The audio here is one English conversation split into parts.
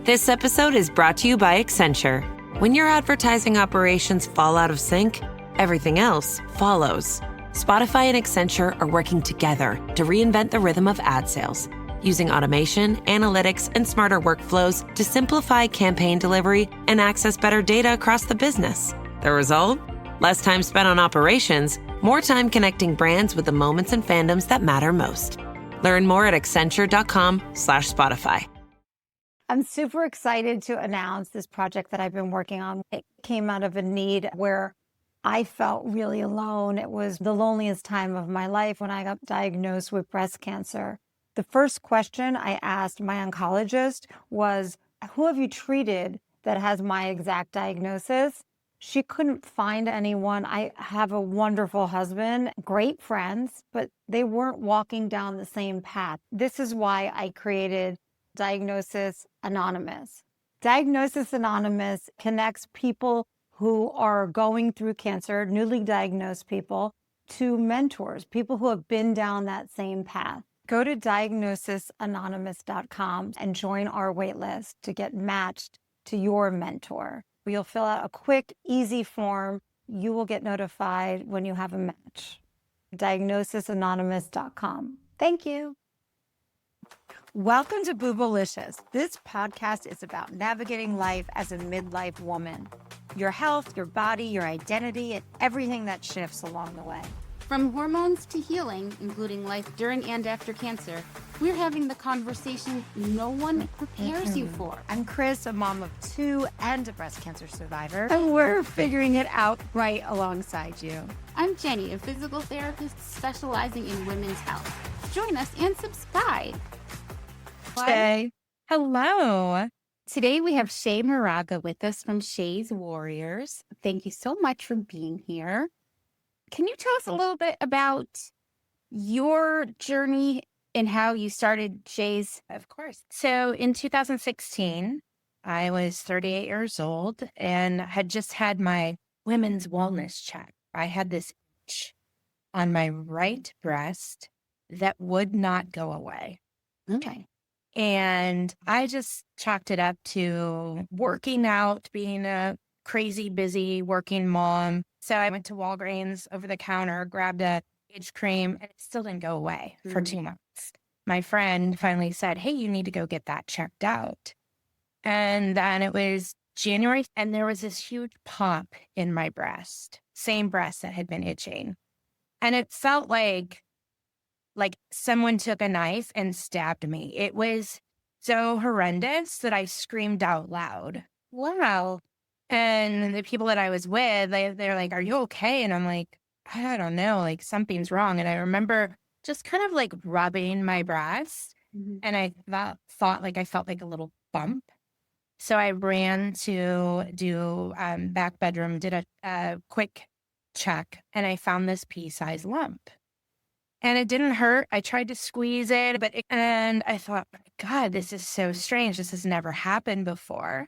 This episode is brought to you by Accenture. When your advertising operations fall out of sync, everything else follows. Spotify and Accenture are working together to reinvent the rhythm of ad sales, using automation, analytics, and smarter workflows to simplify campaign delivery and access better data across the business. The result? Less time spent on operations, more time connecting brands with the moments and fandoms that matter most. Learn more at accenture.com/Spotify. I'm super excited to announce this project that I've been working on. It came out of a need where I felt really alone. It was the loneliest time of my life when I got diagnosed with breast cancer. The first question I asked my oncologist was, who have you treated that has my exact diagnosis? She couldn't find anyone. I have a wonderful husband, great friends, but they weren't walking down the same path. This is why I created Diagnosis Anonymous. Diagnosis Anonymous connects people who are going through cancer, newly diagnosed people, to mentors, people who have been down that same path. Go to diagnosisanonymous.com and join our waitlist to get matched to your mentor. You'll fill out a quick, easy form. You will get notified when you have a match. diagnosisanonymous.com. Thank you. Welcome to Boobalicious. This podcast is about navigating life as a midlife woman. Your health, your body, your identity, and everything that shifts along the way. From hormones to healing, including life during and after cancer, we're having the conversation no one prepares you for. I'm Chris, a mom of 2 and a breast cancer survivor. And we're figuring it out right alongside you. I'm Jenny, a physical therapist specializing in women's health. Join us and subscribe. Shay. Hello. Today we have Shay Moraga with us from Shay's Warriors. Thank you so much for being here. Can you tell us a little bit about your journey and how you started Shay's? Of course. So in 2016, I was 38 years old and had just had my women's wellness check. I had this itch on my right breast that would not go away. Okay. And I just chalked it up to working out, being a crazy, busy working mom. So I went to Walgreens over the counter, grabbed a itch cream, and it still didn't go away for 2 months. My friend finally said, hey, you need to go get that checked out. And then it was January, and there was this huge pop in my breast, same breast that had been itching. And it felt like someone took a knife and stabbed me. It was so horrendous that I screamed out loud. Wow. And the people that I was with, they're like, are you okay? And I'm like, I don't know, like something's wrong. And I remember just kind of like rubbing my breast. And I thought I felt like a little bump. So I ran to do back bedroom, did a quick check, and I found this pea-sized lump. And it didn't hurt. I tried to squeeze it, and I thought, God, this is so strange. This has never happened before.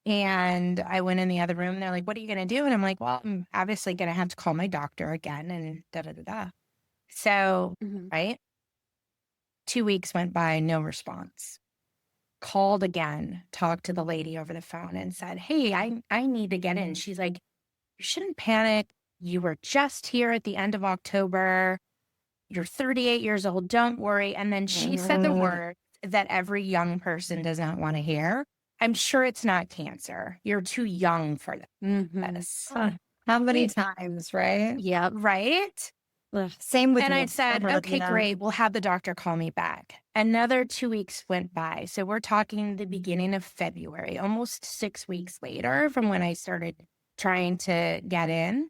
And I went in the other room, and they're like, what are you going to do? And I'm like, well, I'm obviously going to have to call my doctor again, and da-da-da-da. So, right? 2 weeks went by, no response. Called again, talked to the lady over the phone and said, hey, I need to get in. She's like, you shouldn't panic. You were just here at the end of October. You're 38 years old. Don't worry. And then she said the word that every young person does not want to hear. I'm sure it's not cancer. You're too young for this. How many times, right? Yeah, right? Same with And me. I said, okay, great. We'll have the doctor call me back. Another 2 weeks went by. So we're talking the beginning of February, almost 6 weeks later from when I started trying to get in.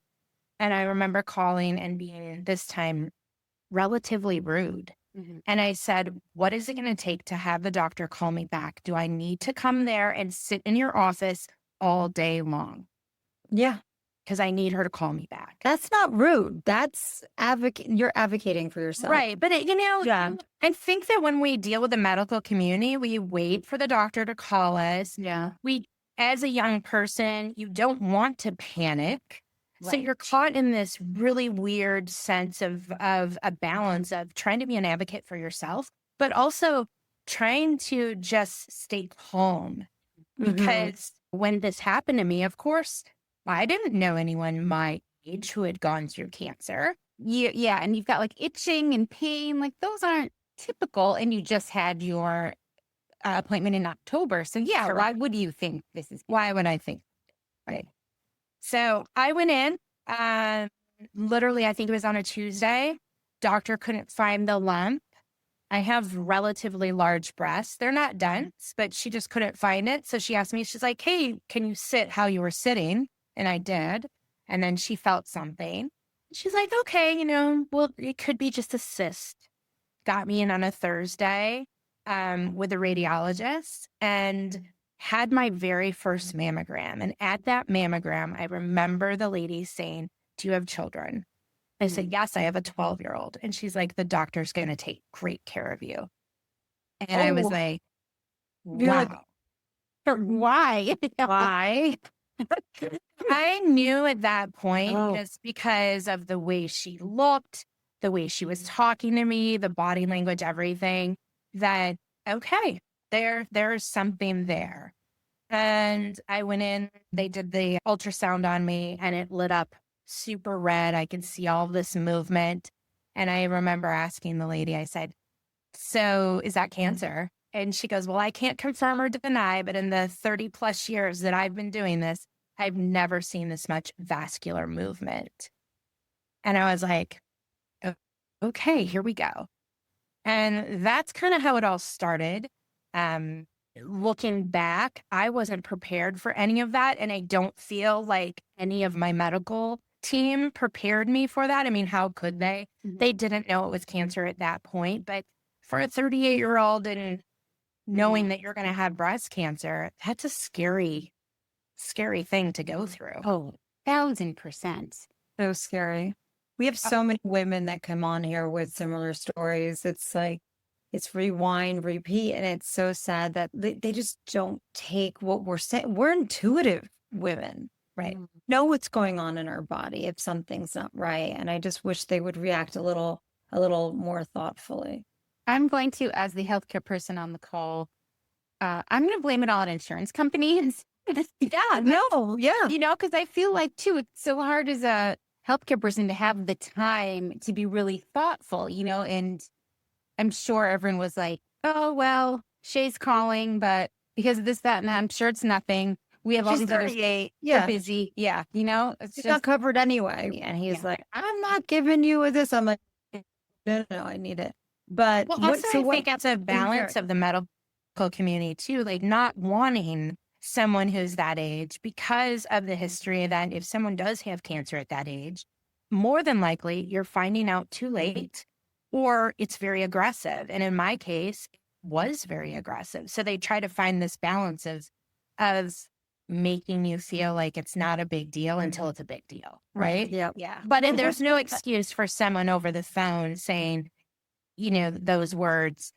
And I remember calling and being this time relatively rude. And I said, what is it going to take to have the doctor call me back? Do I need to come there and sit in your office all day long? Yeah. Because I need her to call me back. That's not rude. That's you're advocating for yourself. Right. But, I think that when we deal with the medical community, we wait for the doctor to call us. Yeah. As a young person, you don't want to panic. Right. So you're caught in this really weird sense of a balance of trying to be an advocate for yourself, but also trying to just stay calm because when this happened to me, of course, I didn't know anyone my age who had gone through cancer. Yeah, and you've got like itching and pain, like those aren't typical. And you just had your appointment in October. So yeah, Correct. why would you think this is? Why would I think? Right. So I went in, literally, I think it was on a Tuesday. Doctor couldn't find the lump. I have relatively large breasts. They're not dense, but she just couldn't find it. So she asked me, she's like, hey, can you sit how you were sitting? And I did. And then she felt something. She's like, okay, well, it could be just a cyst. Got me in on a Thursday with a radiologist and had my very first mammogram. And at that mammogram, I remember the lady saying, do you have children? I said, yes, I have a 12-year-old. And she's like, the doctor's going to take great care of you. And I was like, wow. Why? Why? I knew at that point, just because of the way she looked, the way she was talking to me, the body language, everything, that, okay, there's something there. And I went in, they did the ultrasound on me, and it lit up super red. I could see all this movement. And I remember asking the lady, I said, so is that cancer? And she goes, well, I can't confirm or deny, but in the 30 plus years that I've been doing this, I've never seen this much vascular movement. And I was like, okay, here we go. And that's kind of how it all started. Looking back, I wasn't prepared for any of that. And I don't feel like any of my medical team prepared me for that. I mean, how could they? They didn't know it was cancer at that point. But for a 38-year-old and knowing that you're going to have breast cancer, that's a scary thing to go through. Oh, 1,000%. So scary. We have so many women that come on here with similar stories. It's like, it's rewind, repeat. And it's so sad that they just don't take what we're saying. We're intuitive women, right? Know what's going on in our body if something's not right. And I just wish they would react a little more thoughtfully. I'm going to, as the healthcare person on the call, I'm going to blame it all on insurance companies. Yeah, no, yeah. Because I feel like, too, it's so hard as a healthcare person to have the time to be really thoughtful, and I'm sure everyone was like, oh, well, Shay's calling, but because of this, that, and that, I'm sure it's nothing. We have all She's these other 38. We're Yeah. busy. Yeah. It's She's just not covered anyway. And he's like, I'm not giving you this. I'm like, no, I need it. But Well, also, I think it's a balance of the medical community too, like not wanting someone who's that age because of the history that if someone does have cancer at that age, more than likely you're finding out too late or it's very aggressive. And in my case, it was very aggressive. So they try to find this balance of making you feel like it's not a big deal until it's a big deal. Right. Yeah. yeah. But there's no excuse for someone over the phone saying, those words,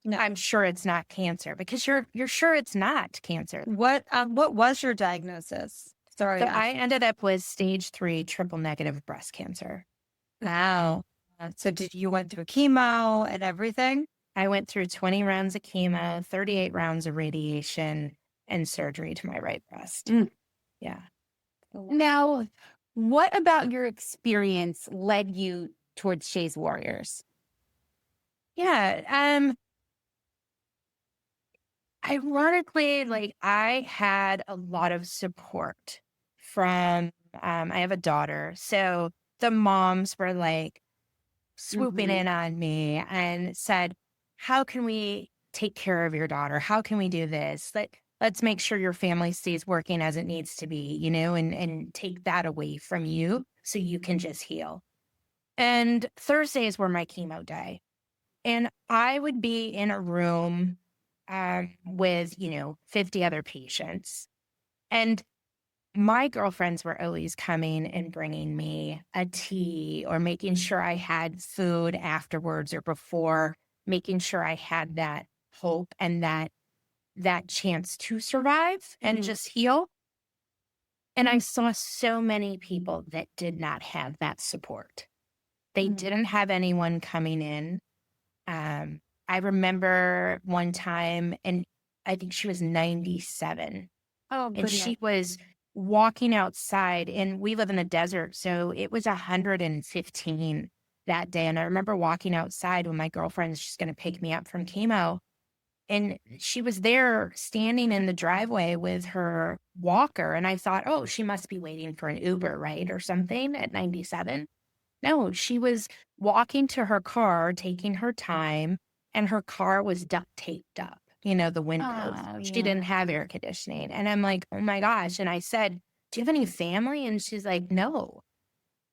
No. I'm sure it's not cancer, because you're sure it's not cancer. What was your diagnosis? Sorry. So I ended up with stage 3 triple negative breast cancer. Wow. So you went through chemo and everything? I went through 20 rounds of chemo, 38 rounds of radiation, and surgery to my right breast. Yeah. Now, what about your experience led you towards Shay's Warriors? Yeah. Ironically, I had a lot of support from, I have a daughter. So the moms were like swooping in on me and said, how can we take care of your daughter? How can we do this? Let's make sure your family stays working as it needs to be, and take that away from you so you can just heal. And Thursdays were my chemo day. And I would be in a room with, 50 other patients. And my girlfriends were always coming and bringing me a tea or making sure I had food afterwards or before, making sure I had that hope and that chance to survive and just heal. And I saw so many people that did not have that support. They didn't have anyone coming in. I remember one time, and I think she was 97. Oh, And goodness. she was walking outside, and we live in the desert, so it was 115 that day. And I remember walking outside when my girlfriend, she's going to pick me up from chemo, and she was there standing in the driveway with her walker. And I thought, oh, she must be waiting for an Uber, right? Or something at 97. No, she was walking to her car, taking her time, and her car was duct taped up, the windows. Oh, She yeah. didn't have air conditioning. And I'm like, oh my gosh. And I said, do you have any family? And she's like, no.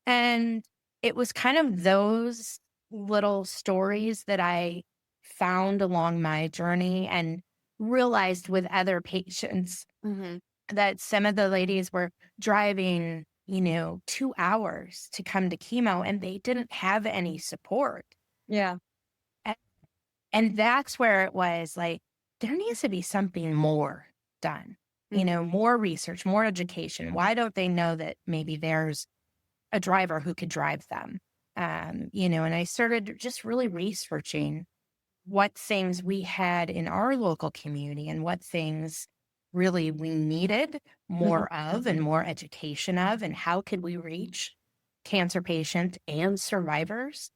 And it was kind of those little stories that I found along my journey and realized with other patients Mm-hmm. that some of the ladies were driving, 2 hours to come to chemo, and they didn't have any support. Yeah. A- And that's where it was like, there needs to be something more done, more research, more education. Why don't they know that maybe there's a driver who could drive them? And I started just really researching what things we had in our local community and what things really we needed more of and more education of, and how could we reach cancer patients and survivors.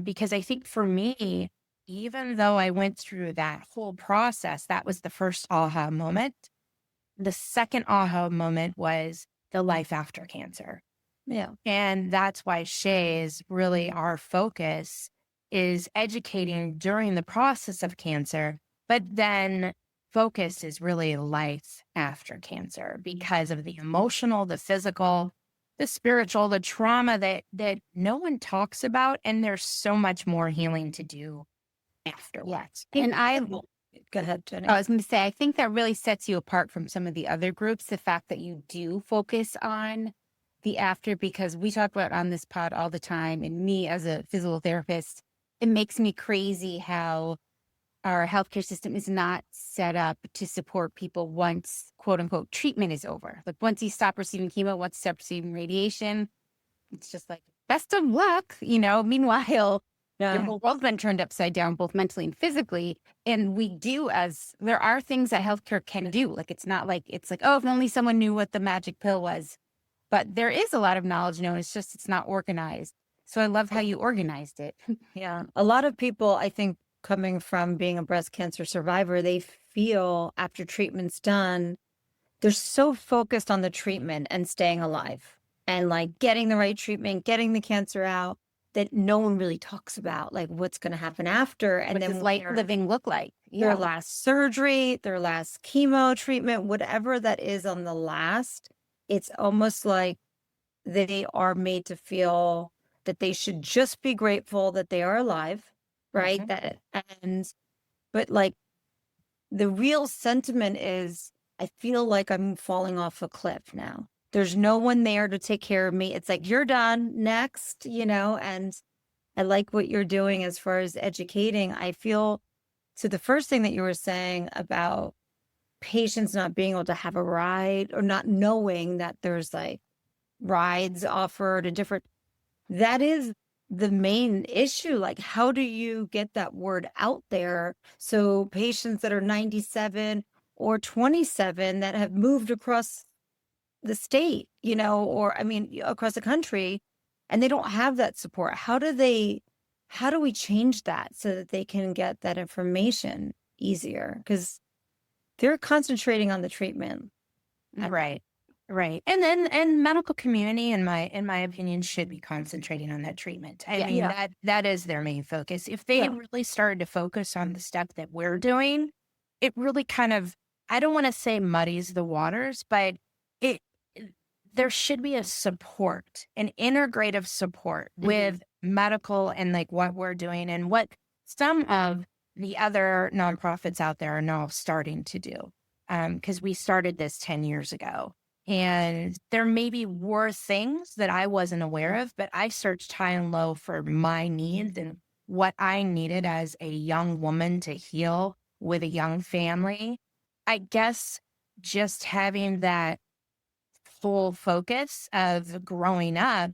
Because I think for me, even though I went through that whole process, that was the first aha moment. The second aha moment was the life after cancer. Yeah. And that's why Shay is really our focus, is educating during the process of cancer, but then focus is really life after cancer because of the emotional, the physical, the spiritual, the trauma that no one talks about. And there's so much more healing to do afterwards. And Go ahead, Jenny. I was going to say, I think that really sets you apart from some of the other groups, the fact that you do focus on the after, because we talk about on this pod all the time. And me as a physical therapist, it makes me crazy how our healthcare system is not set up to support people once, quote unquote, treatment is over. Like once you stop receiving chemo, once you stop receiving radiation, it's just like, best of luck, Meanwhile, the whole world's been turned upside down, both mentally and physically. And there are things that healthcare can do. Like, it's not like, it's like, oh, if only someone knew what the magic pill was. But there is a lot of knowledge known. It's just, it's not organized. So I love how you organized it. Yeah. A lot of people, I think, coming from being a breast cancer survivor, they feel after treatment's done, they're so focused on the treatment and staying alive and like getting the right treatment, getting the cancer out, that no one really talks about like what's going to happen after. And What then does light living look like? their last surgery, their last chemo treatment, whatever that is on the last, it's almost like they are made to feel that they should just be grateful that they are alive, right? But like the real sentiment is, I feel like I'm falling off a cliff now. There's no one there to take care of me. It's like, you're done, next, and I like what you're doing as far as educating. I feel, so the first thing that you were saying about patients not being able to have a ride or not knowing that there's like rides offered and different, that is the main issue. Like, how do you get that word out there so patients that are 97 or 27 that have moved across the state, or across the country, and they don't have that support, how do we change that so that they can get that information easier? Because they're concentrating on the treatment. Right. And medical community, in my opinion, should be concentrating on that treatment. I mean, that is their main focus. If they really started to focus on the stuff that we're doing, it really kind of, I don't want to say muddies the waters, but there should be a support, an integrative support with medical and like what we're doing and what some of the other nonprofits out there are now starting to do. Because we started this 10 years ago. And there maybe were things that I wasn't aware of, but I searched high and low for my needs and what I needed as a young woman to heal with a young family. I guess just having that full focus of growing up,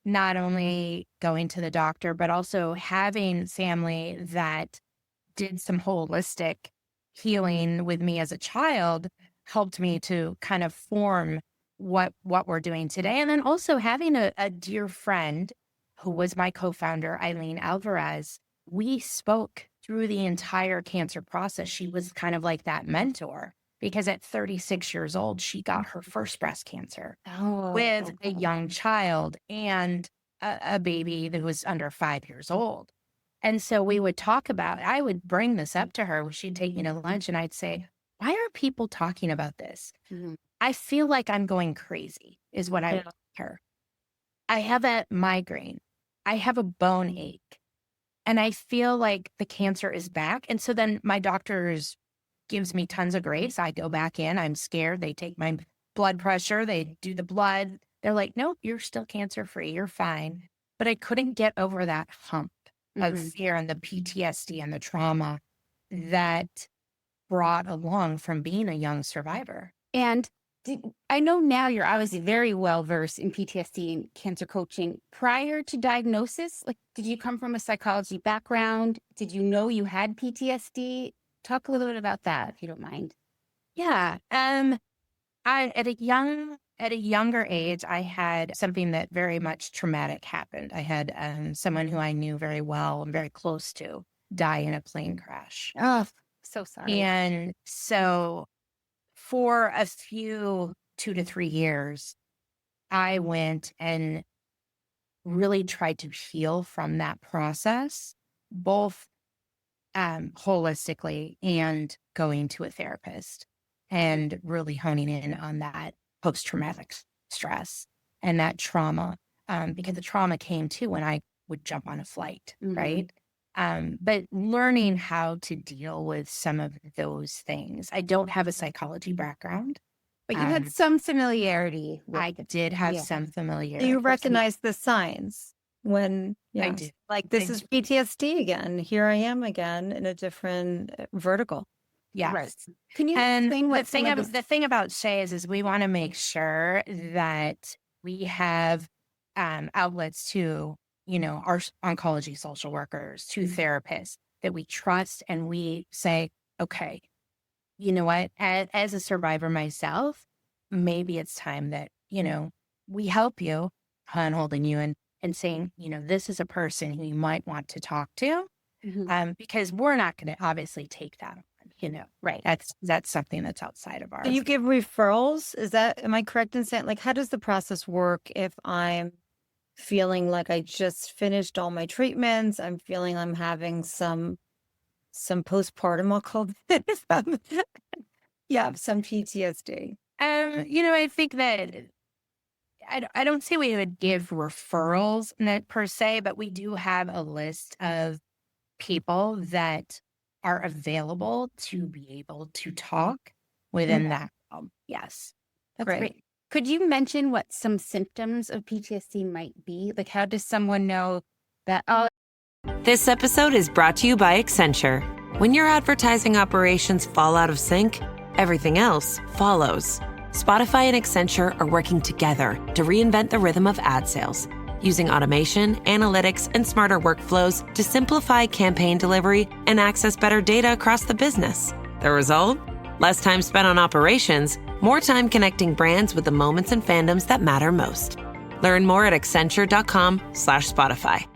not only going to the doctor, but also having family that did some holistic healing with me as a child helped me to kind of form what we're doing today. And then also having a dear friend who was my co-founder, Eileen Alvarez, we spoke through the entire cancer process. She was kind of like that mentor because at 36 years old, she got her first breast cancer with a young child and a baby that was under 5 years old. And so we would talk about, I would bring this up to her. She'd take me to lunch and I'd say, why are people talking about this? I feel like I'm going crazy is what I would tell her. I have a migraine. I have a bone ache. And I feel like the cancer is back. And so then my doctors gives me tons of grace. I go back in. I'm scared. They take my blood pressure. They do the blood. They're like, nope, you're still cancer free. You're fine. But I couldn't get over that hump of fear and the PTSD and the trauma that brought along from being a young survivor. And I know now you're obviously very well versed in PTSD and cancer coaching. Prior to diagnosis, like, did you come from a psychology background? Did you know you had PTSD? Talk a little bit about that, if you don't mind. Yeah. At a younger age, I had something that very much traumatic happened. I had someone who I knew very well and very close to die in a plane crash. Oh, so sorry. And so for a few 2 to 3 years, I went and really tried to heal from that process, both holistically and going to a therapist and really honing in on that post-traumatic stress and that trauma, because the trauma came too when I would jump on a flight, right? But learning how to deal with some of those things. I don't have a psychology background. But you had some familiarity with I did have some familiarity. You recognize the signs when, I do. like, this is PTSD again. Here I am again in a different vertical. Yes. Right. Can you And explain what the thing about Shay is we want to make sure that we have outlets to, our oncology social workers, to therapists that we trust, and we say, okay, you know what, as a survivor myself, maybe it's time that, we help you, handholding you and saying, this is a person who you might want to talk to, because we're not going to obviously take that on, right. That's something that's outside of our. Do you give referrals? Am I correct in saying, like, how does the process work if I'm feeling like I just finished all my treatments? I'm feeling I'm having some postpartum, I'll call it. Some PTSD. I think that I don't say we would give referrals per se, but we do have a list of people that are available to be able to talk within that realm. Yes. That's great. Could you mention what some symptoms of PTSD might be? Like, how does someone know that, This episode is brought to you by Accenture. When your advertising operations fall out of sync, everything else follows. Spotify and Accenture are working together to reinvent the rhythm of ad sales, using automation, analytics, and smarter workflows to simplify campaign delivery and access better data across the business. The result? Less time spent on operations, more time connecting brands with the moments and fandoms that matter most. Learn more at accenture.com/Spotify.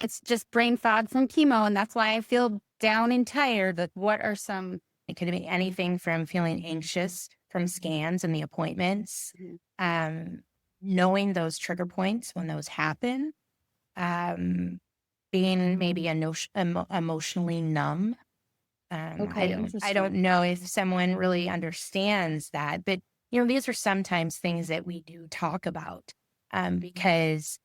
it's just brain fog from chemo, and that's why I feel down and tired? Like, what are some? It could be anything from feeling anxious from scans and the appointments, knowing those trigger points when those happen, being maybe emotionally numb. I don't know if someone really understands that, but these are sometimes things that we do talk about, because,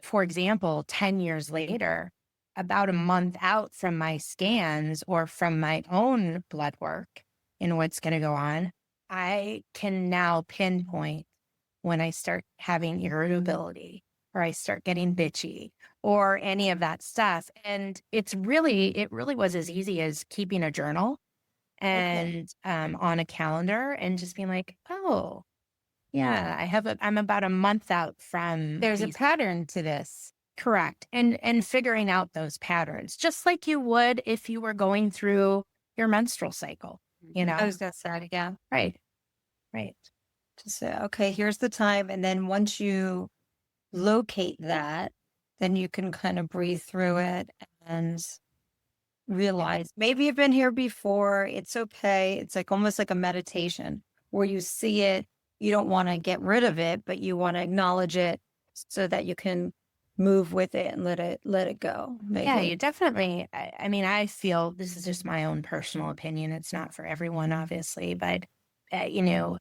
for example, 10 years later, about a month out from my scans or from my own blood work and what's going to go on, I can now pinpoint when I start having irritability or I start getting bitchy or any of that stuff. And it really was as easy as keeping a journal and on a calendar and just being like, oh, yeah, I'm about a month out from. There's a pattern to this. Correct. And figuring out those patterns, just like you would if you were going through your menstrual cycle, you I know? was gonna say, yeah. Right. Right. To say, okay, here's the time. And then once you locate that, then you can kind of breathe through it and realize maybe you've been here before. It's okay. It's like almost like a meditation where you see it. You don't want to get rid of it, but you want to acknowledge it so that you can move with it and let it go. Yeah, Maybe. you definitely, I mean, I feel this is just my own personal opinion. It's not for everyone, obviously, but, you know,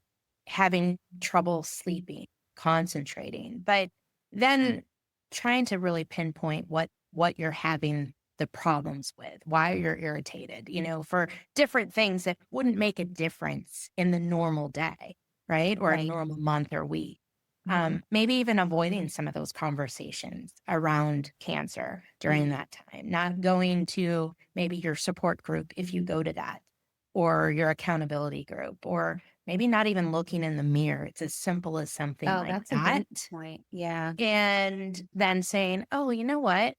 having trouble sleeping, concentrating, but then trying to really pinpoint what you're having the problems with, why you're irritated, you know, for different things that wouldn't make a difference in the normal day, right? Or a Right. normal month or week. Maybe even avoiding some of those conversations around cancer during that time, not going to maybe your support group if you go to that, or your accountability group, or maybe not even looking in the mirror. It's as simple as something Oh, like that's a that. good point. Yeah. And then saying, oh, you know what?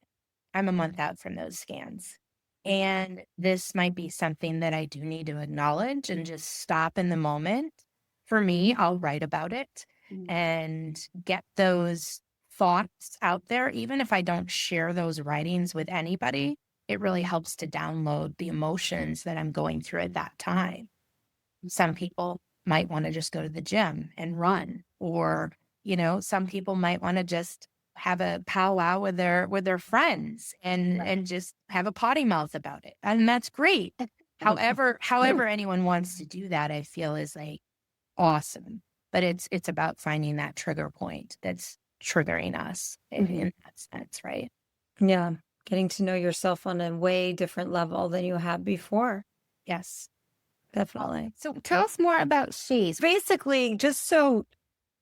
I'm a month out from those scans. And this might be something that I do need to acknowledge and just stop in the moment. For me, I'll write about it and get those thoughts out there. Even if I don't share those writings with anybody, it really helps to download the emotions that I'm going through at that time. Some people might want to just go to the gym and run, or, you know, some people might want to just have a powwow with their friends and just have a potty mouth about it. And that's great. However anyone wants to do that, I feel is like awesome. But it's about finding that trigger point that's triggering us in that sense, right? Yeah. Getting to know yourself on a way different level than you have before. Yes. Definitely. So tell us more about Shay's. Basically, just so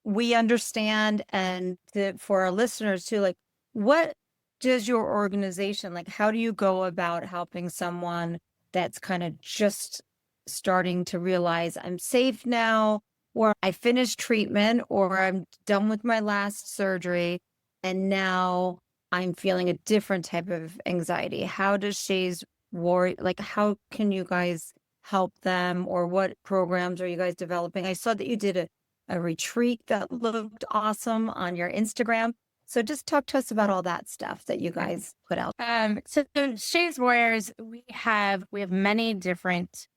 we understand and for our listeners too, like what does your organization, like how do you go about helping someone that's kind of just starting to realize I'm safe now, or I finished treatment, or I'm done with my last surgery, and now I'm feeling a different type of anxiety? How does Shay's War, like how can you guys help them, or what programs are you guys developing? I saw that you did a retreat that looked awesome on your Instagram. So just talk to us about all that stuff that you guys put out. So Shay's Warriors, we have many different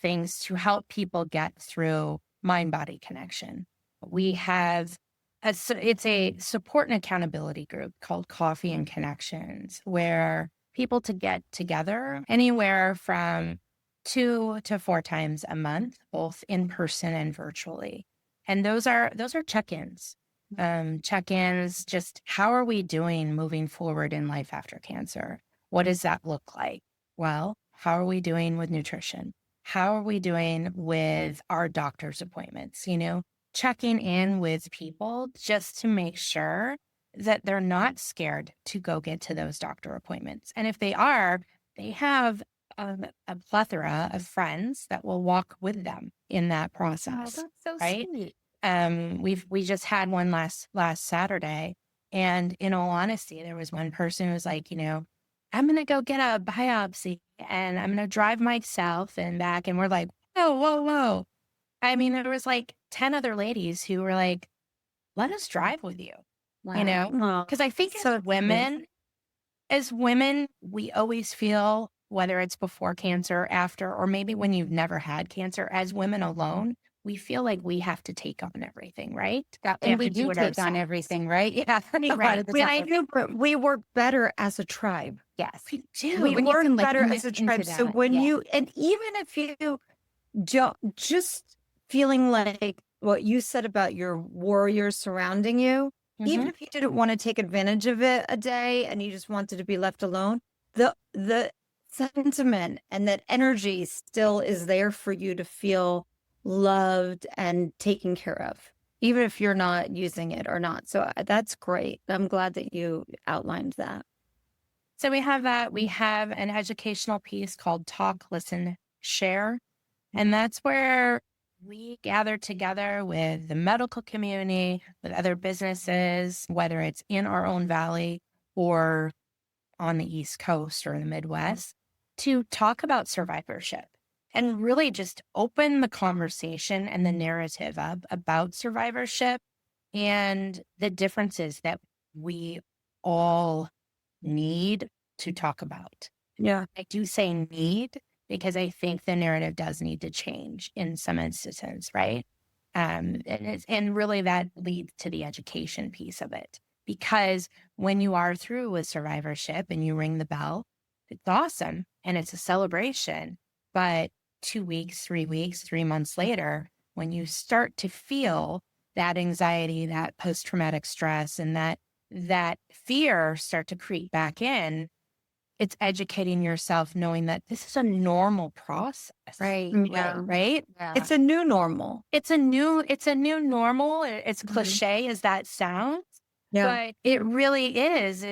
things to help people get through mind-body connection. We have it's a support and accountability group called Coffee and Connections, where people to get together anywhere from 2 to 4 times a month, both in person and virtually. And those are check-ins. Check-ins, just how are we doing moving forward in life after cancer? What does that look like? Well, how are we doing with nutrition? How are we doing with our doctor's appointments? You know, checking in with people just to make sure that they're not scared to go get to those doctor appointments. And if they are, they have a plethora of friends that will walk with them in that Oh, process, that's so right? sweet. We just had one last Saturday, and in all honesty, there was one person who was like, you know, I'm gonna go get a biopsy and I'm gonna drive myself and back. And we're like, whoa, whoa, whoa. I mean, there was like 10 other ladies who were like, let us drive with you, you Wow. know? Because I think So as women, we always feel, whether it's before cancer, after, or maybe when you've never had cancer, as women alone, we feel like we have to take on everything, right? And we have to do it take on ourselves. everything, right? Yeah. A lot Right. of the I time. do, but we work better as a tribe. Yes. We do. We When you work can like better live as a into tribe. So that. when Yeah. you, and even if you just feeling like what you said about your warriors surrounding you, even if you didn't want to take advantage of it a day and you just wanted to be left alone, the sentiment and that energy still is there for you to feel loved and taken care of, even if you're not using it or not. So that's great. I'm glad that you outlined that. So we have that. We have an educational piece called Talk, Listen, Share. And that's where we gather together with the medical community, with other businesses, whether it's in our own valley or on the East Coast or in the Midwest, to talk about survivorship. and really just open the conversation and the narrative up about survivorship and the differences that we all need to talk about. Yeah. I do say need because I think the narrative does need to change in some instances, right? And really that leads to the education piece of it. Because when you are through with survivorship and you ring the bell, it's awesome and it's a celebration. But 2 weeks, 3 weeks, 3 months later, when you start to feel that anxiety, that post-traumatic stress, and that fear start to creep back in, it's educating yourself, knowing that this is a normal process. Right. Yeah. Right? Yeah. It's a new normal. It's a new normal. It's cliche as that sounds, Yeah. but it really is,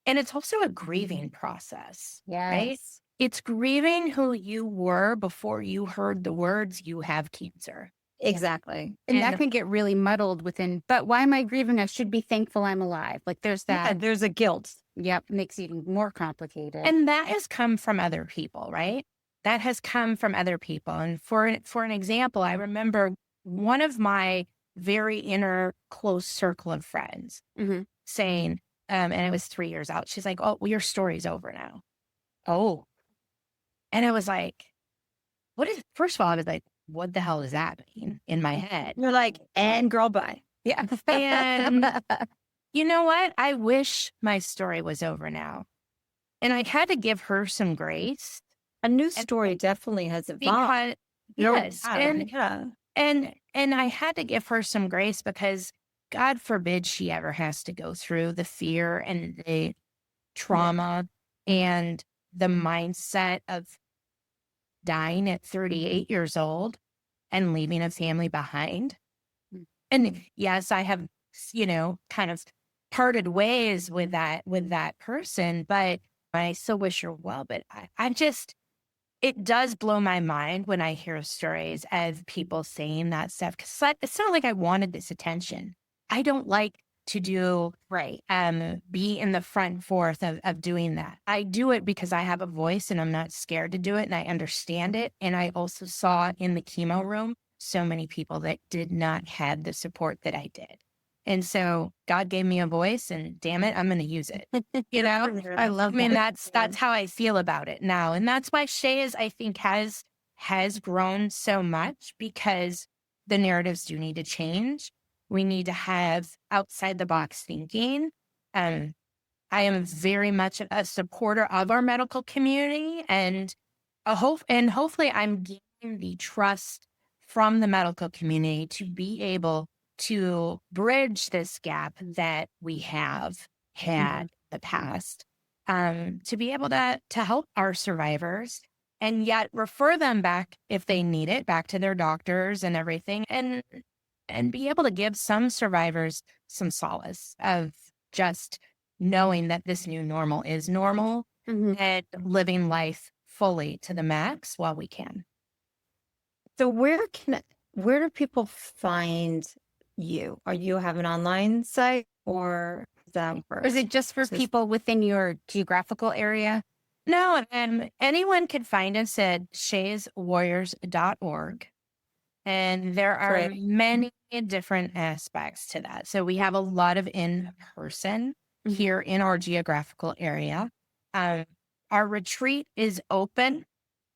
and it's also a grieving process, right? Yes. It's grieving who you were before you heard the words, you have cancer. Exactly. And that And- can get really muddled within, but why am I grieving? I should be thankful I'm alive. Like there's Yeah, that. there's a guilt. Yep. Makes it even more complicated. And that has come from other people, right? That has come from other people. And for an example, I remember one of my very inner close circle of friends Mhm. saying, and it was 3 years out. She's like, "Oh, well, your story's over now." Oh, And I was like, first of all, I was like, what the hell does that mean in my head? You're like, and girl, bye. Yeah. And you know what? I wish my story was over now. And I had to give her some grace A new story definitely has evolved. because, yes. Yeah. And I had to give her some grace because God forbid she ever has to go through the fear and the trauma and the mindset of dying at 38 years old and leaving a family behind. And yes, I have, kind of parted ways with that person, but I still wish her well. But it does blow my mind when I hear stories of people saying that stuff, because it's not like I wanted this attention. I don't like to do be in the front forth of doing that. I do it because I have a voice and I'm not scared to do it and I understand it. And I also saw in the chemo room so many people that did not have the support that I did. And so God gave me a voice and damn it, I'm going to use it. I love That's how I feel about it now. And that's why Shay I think has grown so much, because the narratives do need to change. We need to have outside the box thinking. I am very much a supporter of our medical community, and hopefully I'm gaining the trust from the medical community to be able to bridge this gap that we have had in the past, to be able to help our survivors and yet refer them back, if they need it, back to their doctors and everything, and be able to give some survivors some solace of just knowing that this new normal is normal and living life fully to the max while we can. So where do people find you? Are you have an online site or is that Or is it just for people within your geographical area? No, anyone can find us at shayswarriors.org. And there are many different aspects to that. So we have a lot of in-person here in our geographical area. Our retreat is open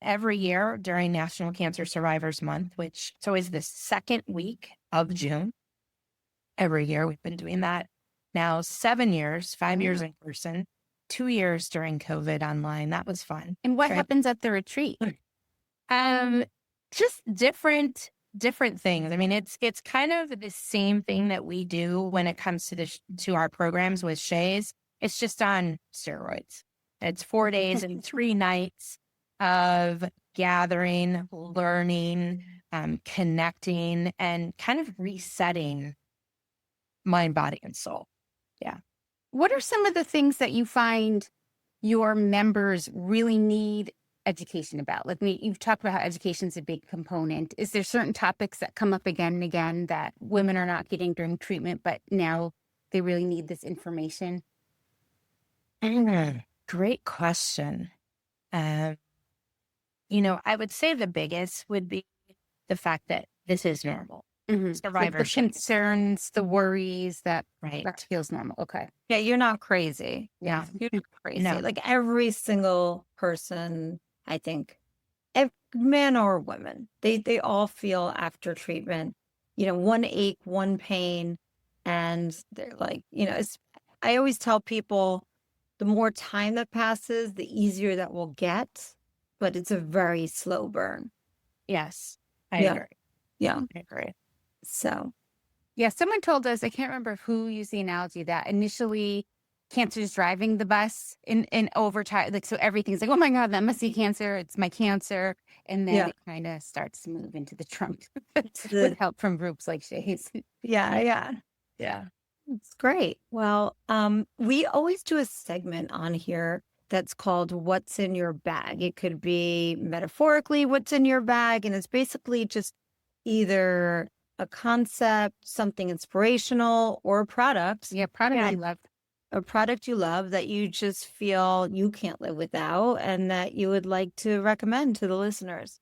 every year during National Cancer Survivors Month, which is always the second week of June. Every year we've been doing that now 7 years, 5 years in person, 2 years during COVID online. That was fun. And what happens at the retreat? Just different things. I mean, it's kind of the same thing that we do when it comes to our programs with Shay's. It's just on steroids. It's 4 days and 3 nights of gathering, learning, connecting, and kind of resetting mind, body, and soul. Yeah. What are some of the things that you find your members really need education about? Like you've talked about how education is a big component. Is there certain topics that come up again and again that women are not getting during treatment, but now they really need this information? Great question. I would say the biggest would be the fact that this is normal. Like the Survivorship. concerns, the worries, that Right. feels normal. Okay. Yeah, you're not crazy. Yeah. You're not crazy. No. Like every single person, I think, men or women, they all feel after treatment, one ache, one pain, and they're like, I always tell people the more time that passes, the easier that will get, but it's a very slow burn. Yes. I Yeah. agree. Yeah. I agree. So, Yeah, someone told us, I can't remember who used the analogy, that initially cancer is driving the bus in over time. Like, so everything's like, oh my God, that must be cancer. It's my cancer. And then Yeah. it kind of starts to move into the trunk the- with help from groups like Shay's. yeah. Yeah. It's great. Well, we always do a segment on here that's called What's in Your Bag. It could be metaphorically what's in your bag, and it's basically just either a concept, something inspirational, or a product. Yeah, product you love. A product you love that you just feel you can't live without and that you would like to recommend to the listeners.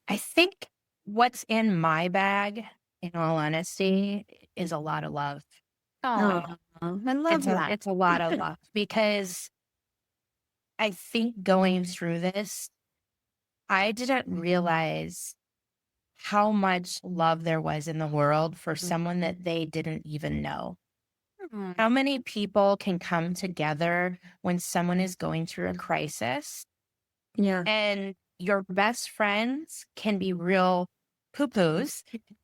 I think what's in my bag, in all honesty, is a lot of love. Oh, I love that. It's a lot of love because I think going through this, I didn't realize how much love there was in the world for someone that they didn't even know. How many people can come together when someone is going through a crisis, Yeah. and your best friends can be real poo-poos,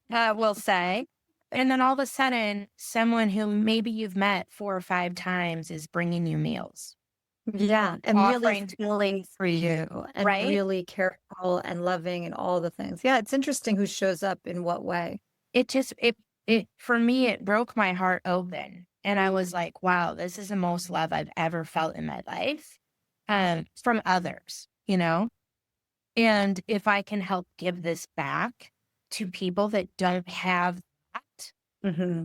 we'll say. And then all of a sudden, someone who maybe you've met 4 or 5 times is bringing you meals. Yeah. And really Offering feeling for you and Right? really careful and loving and all the things. Yeah. It's interesting who shows up in what way. It just, for me, it broke my heart open. And I was like, wow, this is the most love I've ever felt in my life, from others, And if I can help give this back to people that don't have that, Mm-hmm.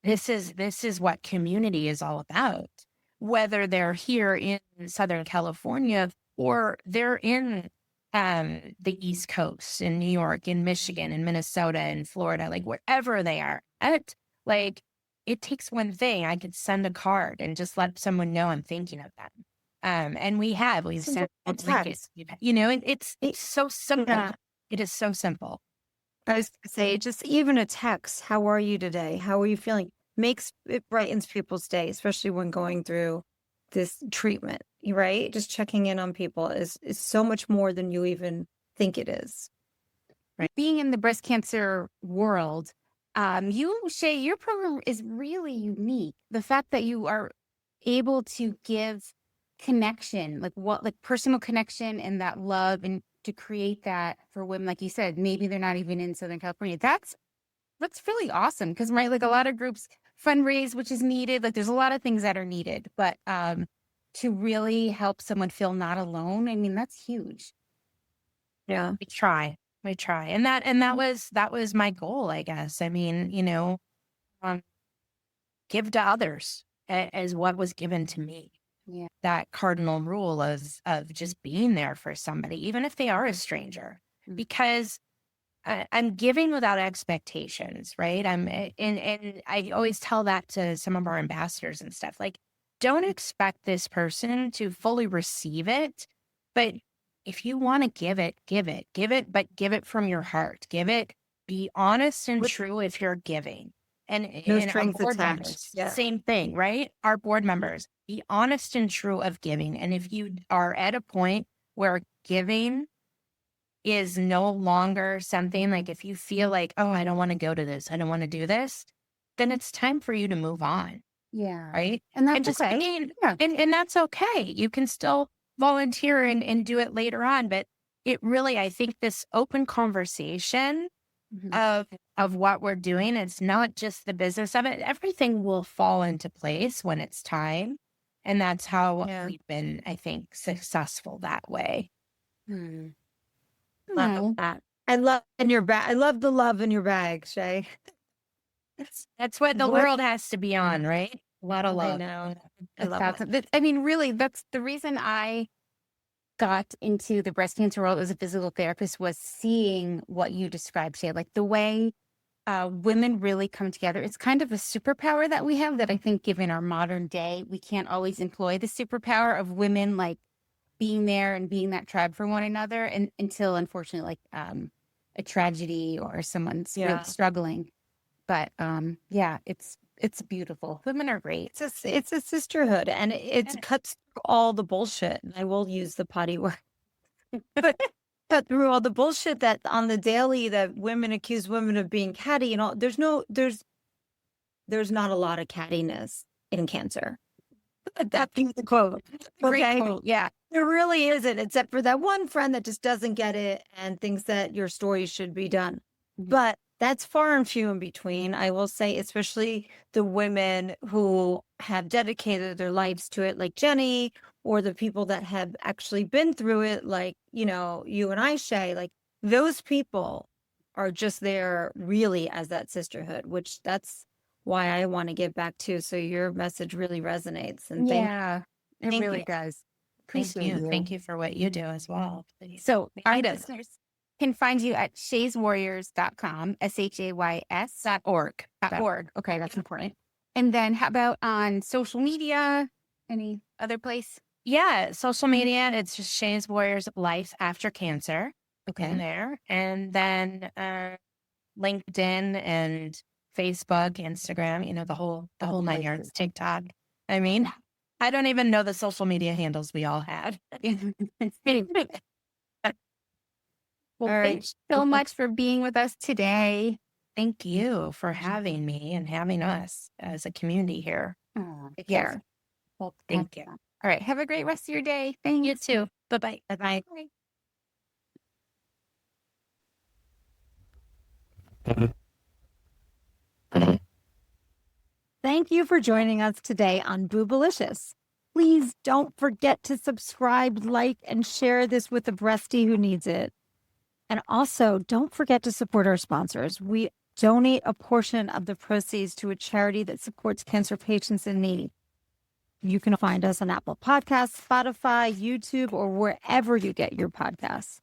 this is what community is all about. Whether they're here in Southern California or they're in the East Coast, in New York, in Michigan, in Minnesota, in Florida, like wherever they are at, like it takes one thing. I could send a card and just let someone know I'm thinking of them. And we've sent text. it's so simple. Yeah. It is so simple. I was going to say, just even a text, how are you today? How are you feeling? It brightens people's day, especially when going through this treatment, right? Just checking in on people is so much more than you even think it is. Right. Being in the breast cancer world, Shay, your program is really unique. The fact that you are able to give connection, like personal connection and that love, and to create that for women, like you said, maybe they're not even in Southern California. That's really awesome because, right, like a lot of groups fundraise, which is needed. Like there's a lot of things that are needed, but to really help someone feel not alone, I mean, that's huge. Yeah. We try. And that was my goal, I guess. I mean, give to others as what was given to me. Yeah. That cardinal rule of just being there for somebody, even if they are a stranger, because I'm giving without expectations, right? And I always tell that to some of our ambassadors and stuff, like, don't expect this person to fully receive it, but if you want to give it, but give it from your heart. Be honest and true if you're giving. And No our strings board attached. members, Yeah. same thing, right? Our board members, be honest and true of giving. And if you are at a point where giving is no longer something, like if you feel like, oh, I don't want to go to this, I don't want to do this, then it's time for you to move on. Yeah. Right. And that's just okay. and that's okay. You can still volunteer and do it later on. But it really, I think this open conversation of what we're doing, it's not just the business of it. Everything will fall into place when it's time. And that's how we've been, I think, successful that way. Love that. I love the love in your bag, Shay. That's what the world has to be on, right? A lot of love. I know. I love that. I mean, really, that's the reason I got into the breast cancer world as a physical therapist was seeing what you described, Shay, like the way women really come together. It's kind of a superpower that we have that I think given our modern day, we can't always employ the superpower of women like being there and being that tribe for one another and until unfortunately like a tragedy or someone's really struggling. But yeah, it's beautiful. Women are great. It's a sisterhood, and it cuts through all the bullshit. And I will use the potty word, but cut through all the bullshit that on the daily that women accuse women of being catty. You know, there's not a lot of cattiness in cancer. That being the quote. Great quote. Yeah. There really isn't, except for that one friend that just doesn't get it and thinks that your story should be done. But that's far and few in between. I will say, especially the women who have dedicated their lives to it, like Jenny, or the people that have actually been through it, like, you know, you and I, Shay, like those people are just there really as that sisterhood, which that's why I want to get back to. So your message really resonates. And it thank really you. does. Thank Appreciate you. Thank you for what you do as well. So our Find us. listeners can find you at shayswarriors.com, SHAYS.org. .org. Okay, that's important. And then how about on social media? Any other place? Yeah, social media, it's just Shay's Warriors Life After Cancer in Okay. there. And then LinkedIn and Facebook, Instagram, you know, the whole 9 yards, TikTok. I mean, I don't even know the social media handles we all had. Well, All right. thanks so much for being with us today. Thank you for having me and having us as a community here. Take Yes. care. Well, Thank you. All right. Have a great rest of your day. Thanks. You too. Bye-bye. Bye-bye. Thank you for joining us today on Boobalicious. Please don't forget to subscribe, like, and share this with a breastie who needs it. And also, don't forget to support our sponsors. We donate a portion of the proceeds to a charity that supports cancer patients in need. You can find us on Apple Podcasts, Spotify, YouTube, or wherever you get your podcasts.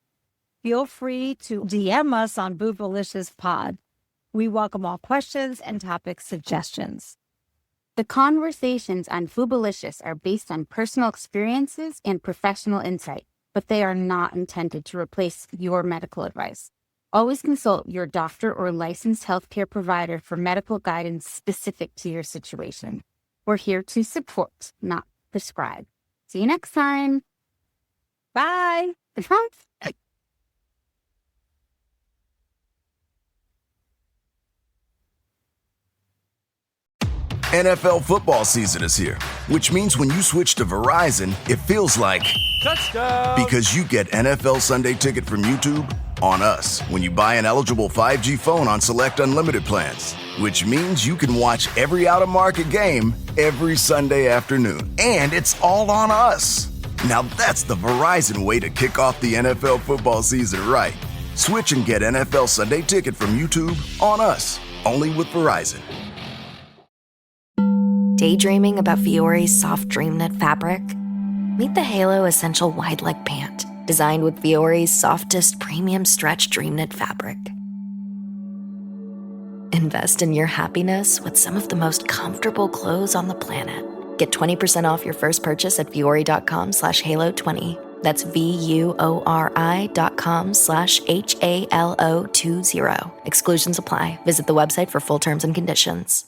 Feel free to DM us on Boobalicious Pod. We welcome all questions and topic suggestions. The conversations on Boobalicious are based on personal experiences and professional insight, but they are not intended to replace your medical advice. Always consult your doctor or licensed healthcare provider for medical guidance specific to your situation. We're here to support, not prescribe. See you next time. Bye. NFL football season is here, which means when you switch to Verizon, it feels like touchdown. Because you get NFL Sunday Ticket from YouTube on us when you buy an eligible 5G phone on select unlimited plans, which means you can watch every out-of-market game every Sunday afternoon. And it's all on us. Now that's the Verizon way to kick off the NFL football season right. Switch and get NFL Sunday Ticket from YouTube on us, only with Verizon. Daydreaming about Fiore's soft dream knit fabric? Meet the Halo Essential Wide Leg Pant, designed with Fiore's softest premium stretch dream knit fabric. Invest in your happiness with some of the most comfortable clothes on the planet. Get 20% off your first purchase at fiore.com/halo20. That's VUORI.com/HALO20. Exclusions apply. Visit the website for full terms and conditions.